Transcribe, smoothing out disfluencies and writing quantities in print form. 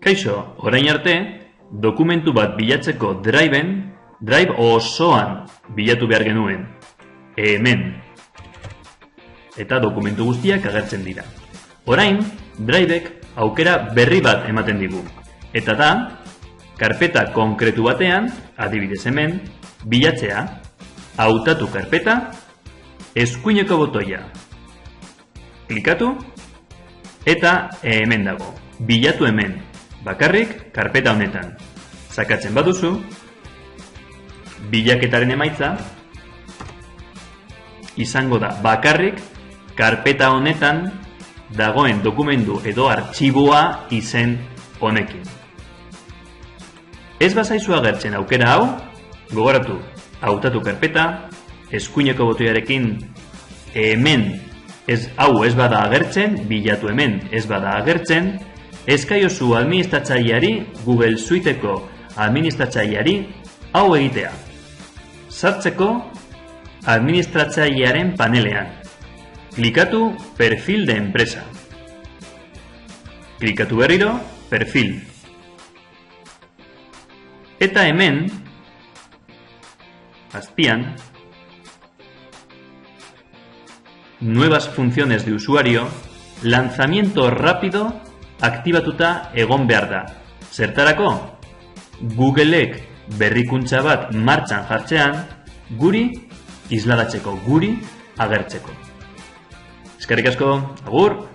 Kaixo, orain arte, dokumentu bat bilatzeko drive osoan bilatu behar genuen. Hemen. Eta dokumentu guztiak agertzen dira. Orain, drivek aukera berri bat ematen digu. Eta da, karpeta konkretu batean, adibidez hemen, bilatzea, hautatu karpeta, eskuineko botoia. Klikatu, eta hemen dago. Bilatu hemen, bakarrik karpeta honetan. Sakatzen baduzu, bilaketaren emaitza izango da bakarrik karpeta honetan dagoen dokumentu edo artxiboa izen honekin. Ez bazaizu agertzen aukera hau, gogoratu, hautatu karpeta, eskuineko botoiarekin hemen, hau ez bada agertzen, bilatu hemen ez bada agertzen, eskaiozu administratzaileari, Google Suiteko administratzaileari, hau egitea. Sartzeko administratzailearen panelean. Klikatu perfil de empresa. Klikatu berriro perfil. Eta hemen, azpian, nuevas funciones de usuario, lanzamiento rápido aktibatuta egon behar da. Zertarako? Googleek berrikuntza bat martxan jartzean, guri isladatzeko, guri agertzeko. Eskerrik asko, agur!